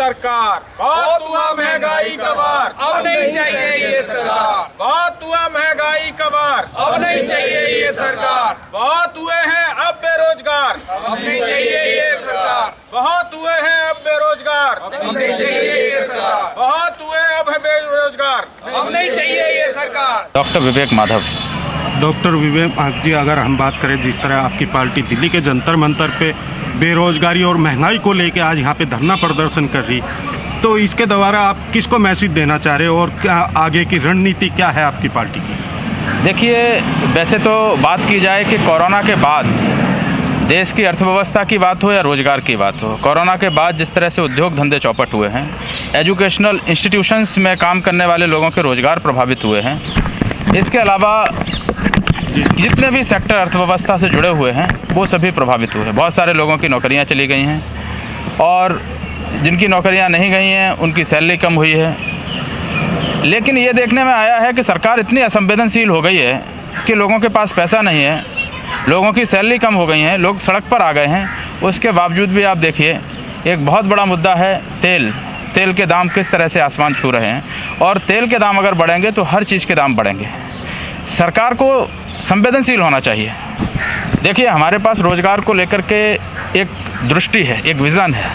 सरकार, बहुत हुआ महंगाई का वार, अब नहीं चाहिए ये सरकार, बहुत हुआ महंगाई का वार, अब नहीं चाहिए ये सरकार, बहुत हुए हैं अब बेरोजगार, अब नहीं चाहिए ये सरकार, बहुत हुए हैं अब बेरोजगार, अब नहीं चाहिए ये सरकार, बहुत हुए अब है बेरोजगार। अब नहीं चाहिए ये सरकार। डॉक्टर विवेक माधव। डॉक्टर विवेक जी, अगर हम बात करें जिस तरह आपकी पार्टी दिल्ली के जंतर मंतर पे बेरोजगारी और महंगाई को लेके आज यहाँ पे धरना प्रदर्शन कर रही, तो इसके द्वारा आप किसको मैसेज देना चाह रहे हो और क्या आगे की रणनीति क्या है आपकी पार्टी की? देखिए, वैसे तो बात की जाए कि कोरोना के बाद देश की अर्थव्यवस्था की बात हो या रोजगार की बात हो, कोरोना के बाद जिस तरह से उद्योग धंधे चौपट हुए हैं, एजुकेशनल इंस्टीट्यूशंस में काम करने वाले लोगों के रोजगार प्रभावित हुए हैं। इसके अलावा जितने भी सेक्टर अर्थव्यवस्था से जुड़े हुए हैं वो सभी प्रभावित हुए हैं। बहुत सारे लोगों की नौकरियां चली गई हैं और जिनकी नौकरियां नहीं गई हैं उनकी सैलरी कम हुई है। लेकिन ये देखने में आया है कि सरकार इतनी असंवेदनशील हो गई है कि लोगों के पास पैसा नहीं है, लोगों की सैलरी कम हो गई है, लोग सड़क पर आ गए हैं। उसके बावजूद भी आप देखिए, एक बहुत बड़ा मुद्दा है तेल के दाम किस तरह से आसमान छू रहे हैं, और तेल के दाम अगर बढ़ेंगे तो हर चीज़ के दाम बढ़ेंगे। सरकार को संवेदनशील होना चाहिए। देखिए, हमारे पास रोज़गार को लेकर के एक दृष्टि है, एक विज़न है,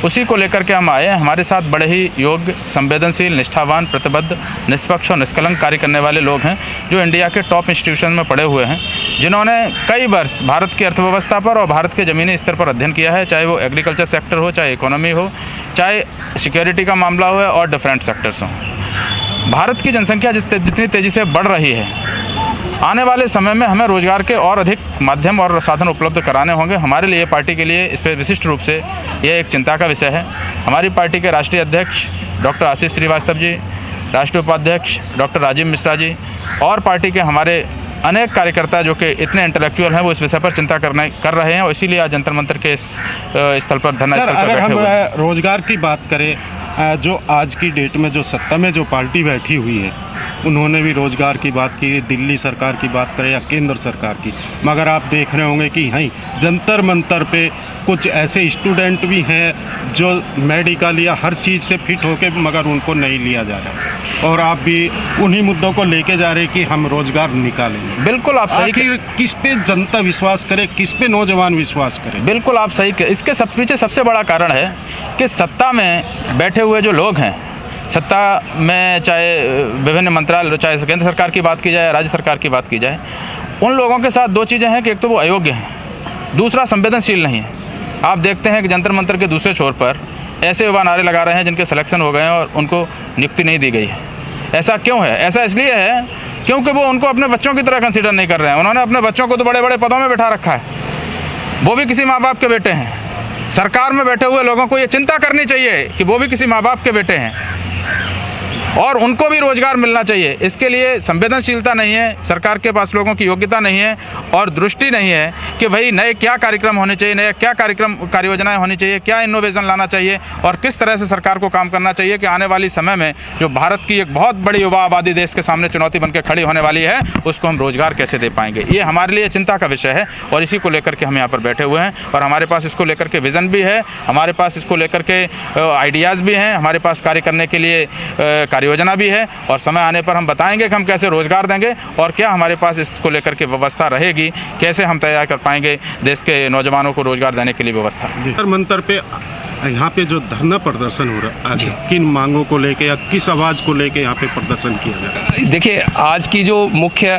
उसी को लेकर के हम आए हैं। हमारे साथ बड़े ही योग्य, संवेदनशील, निष्ठावान, प्रतिबद्ध, निष्पक्ष और निष्कलंक कार्य करने वाले लोग हैं जो इंडिया के टॉप इंस्टीट्यूशन में पढ़े हुए हैं, जिन्होंने कई वर्ष भारत की अर्थव्यवस्था पर और भारत के ज़मीनी स्तर पर अध्ययन किया है, चाहे वो एग्रीकल्चर सेक्टर हो, चाहे इकोनॉमी हो, चाहे सिक्योरिटी का मामला हो और डिफरेंट सेक्टर्स हों। भारत की जनसंख्या जितनी तेज़ी से बढ़ रही है, आने वाले समय में हमें रोज़गार के और अधिक माध्यम और साधन उपलब्ध कराने होंगे। हमारे लिए, पार्टी के लिए इस पर विशिष्ट रूप से यह एक चिंता का विषय है। हमारी पार्टी के राष्ट्रीय अध्यक्ष डॉक्टर आशीष श्रीवास्तव जी, राष्ट्रीय उपाध्यक्ष डॉक्टर राजीव मिश्रा जी और पार्टी के हमारे अनेक कार्यकर्ता जो कि इतने इंटेलेक्चुअल हैं, वो इस विषय पर चिंता कर रहे हैं और इसीलिए आज जंतर मंतर के इस स्थल पर धरना स्थल पर बैठे हुए हैं। रोजगार की बात करें, जो आज की डेट में जो सत्ता में जो पार्टी बैठी हुई है, उन्होंने भी रोजगार की बात की, दिल्ली सरकार की बात करें या केंद्र सरकार की, मगर आप देख रहे होंगे कि हाँ, जंतर मंतर पे कुछ ऐसे स्टूडेंट भी हैं जो मेडिकल या हर चीज़ से फिट होके, मगर उनको नहीं लिया जा रहा, और आप भी उन्हीं मुद्दों को लेके जा रहे हैं कि हम रोजगार निकालेंगे। बिल्कुल आप सही। आखिर किस पे जनता विश्वास करे, किस पे नौजवान विश्वास करे? बिल्कुल आप सही। इसके पीछे सबसे बड़ा कारण है कि सत्ता में बैठे हुए जो लोग हैं, सत्ता में चाहे विभिन्न मंत्रालय, चाहे केंद्र सरकार की बात की जाए, राज्य सरकार की बात की जाए, उन लोगों के साथ दो चीज़ें हैं कि एक तो वो अयोग्य हैं, दूसरा संवेदनशील नहीं है। आप देखते हैं कि जंतर मंतर के दूसरे छोर पर ऐसे युवा नारे लगा रहे हैं जिनके सिलेक्शन हो गए हैं और उनको नियुक्ति नहीं दी गई है। ऐसा क्यों है? ऐसा इसलिए है क्योंकि वो उनको अपने बच्चों की तरह कंसीडर नहीं कर रहे हैं। उन्होंने अपने बच्चों को तो बड़े बड़े पदों में बैठा रखा है, वो भी किसी माँ बाप के बेटे हैं। सरकार में बैठे हुए लोगों को ये चिंता करनी चाहिए कि वो भी किसी माँ बाप के बेटे हैं और उनको भी रोजगार मिलना चाहिए। इसके लिए संवेदनशीलता नहीं है, सरकार के पास लोगों की योग्यता नहीं है और दृष्टि नहीं है कि भाई नए क्या कार्यक्रम होने चाहिए, नए क्या कार्य योजनाएं होनी चाहिए, क्या इनोवेशन लाना चाहिए और किस तरह से सरकार को काम करना चाहिए कि आने वाली समय में जो भारत की एक बहुत बड़ी युवा आबादी देश के सामने चुनौती बनकर खड़ी होने वाली है, उसको हम रोजगार कैसे दे पाएंगे। ये हमारे लिए चिंता का विषय है और इसी को लेकर के हम यहाँ पर बैठे हुए हैं और हमारे पास इसको लेकर के विज़न भी है, हमारे पास इसको लेकर के आइडियाज़ भी हैं, हमारे पास कार्य करने के लिए योजना भी है और समय आने पर हम बताएंगे कि हम कैसे रोजगार देंगे और क्या हमारे पास इसको लेकर के व्यवस्था रहेगी, कैसे हम तैयार कर पाएंगे देश के नौजवानों को रोजगार देने के लिए व्यवस्था। जंतर मंतर पे यहाँ पे जो धरना प्रदर्शन हो रहा है, किन मांगों को लेके या किस आवाज़ को लेके यहाँ पे प्रदर्शन किया जा रहा है? देखिए, आज की जो मुख्य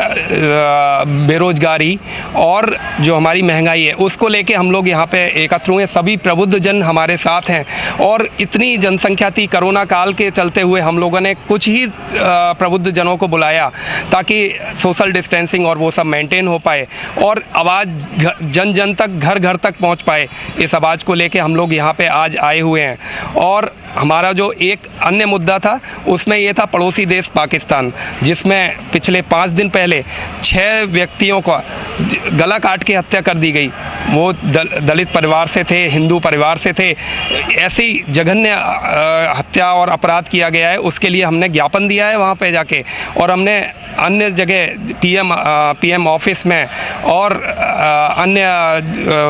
बेरोजगारी और जो हमारी महंगाई है, उसको लेके हम लोग यहाँ पे एकत्र हुए। सभी प्रबुद्ध जन हमारे साथ हैं और इतनी जनसंख्या थी, कोरोना काल के चलते हुए हम लोगों ने कुछ ही प्रबुद्ध जनों को बुलाया ताकि सोशल डिस्टेंसिंग और वो सब मेंटेन हो पाए और आवाज़ जन जन तक, घर घर तक पहुँच पाए। इस आवाज़ को लेके हम लोग यहाँ पे आज आए हुए हैं। और हमारा जो एक अन्य मुद्दा था उसमें ये था पड़ोसी देश पाकिस्तान, जिसमें पिछले 5 दिन पहले 6 व्यक्तियों का गला काट के हत्या कर दी गई। वो दलित परिवार से थे, हिंदू परिवार से थे। ऐसी जघन्य हत्या और अपराध किया गया है, उसके लिए हमने ज्ञापन दिया है वहाँ पे जाके और हमने अन्य जगह पीएम ऑफिस में और अन्य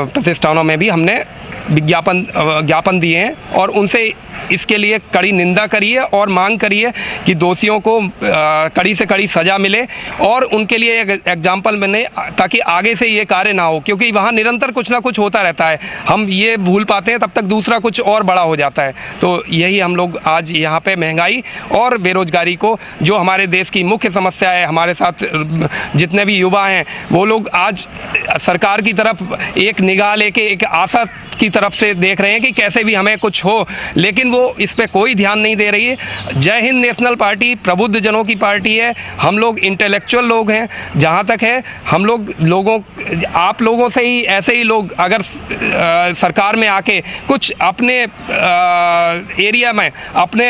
प्रतिष्ठानों में भी हमने ज्ञापन दिए हैं और उनसे इसके लिए कड़ी निंदा करी है और मांग करी है कि दोषियों को कड़ी से कड़ी सज़ा मिले और उनके लिए एक एग्जाम्पल बने, ताकि आगे से ये कार्य ना हो, क्योंकि वहाँ निरंतर कुछ ना कुछ होता रहता है। हम ये भूल पाते हैं, तब तक दूसरा कुछ और बड़ा हो जाता है। तो यही हम लोग आज यहाँ पे महंगाई और बेरोजगारी को, जो हमारे देश की मुख्य समस्या है, हमारे साथ जितने भी युवा हैं वो लोग आज सरकार की तरफ एक निगाह लेके, एक आशा की तरफ से देख रहे हैं कि कैसे भी हमें कुछ हो, लेकिन वो इस पे कोई ध्यान नहीं दे रही है। जय हिंद नेशनल पार्टी प्रबुद्ध जनों की पार्टी है। हम लोग इंटेलेक्चुअल लोग हैं। जहाँ तक है हम लोगों आप लोगों से ही, ऐसे ही लोग अगर सरकार में आके कुछ अपने एरिया में अपने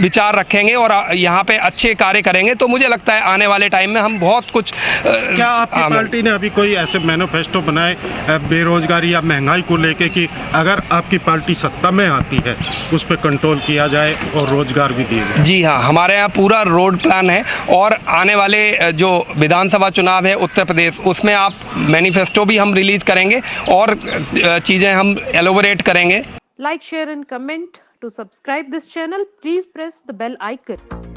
विचार रखेंगे और यहाँ पे अच्छे कार्य करेंगे, तो मुझे लगता है आने वाले टाइम में हम बहुत कुछ क्या आपकी पार्टी ने अभी कोई ऐसे मैनिफेस्टो बनाए बेरोजगारी या महंगाई को लेके कि अगर आपकी पार्टी सत्ता में आती है उस पर कंट्रोल किया जाए और रोजगार भी दिए जाए? जी हाँ, हमारे यहाँ पूरा रोड प्लान है और आने वाले जो विधानसभा चुनाव है उत्तर प्रदेश, उसमें आप मैनिफेस्टो भी हम रिलीज करेंगे और चीज़ें हम एलोबोरेट करेंगे। Like, share and comment. To subscribe this channel, please press the bell icon.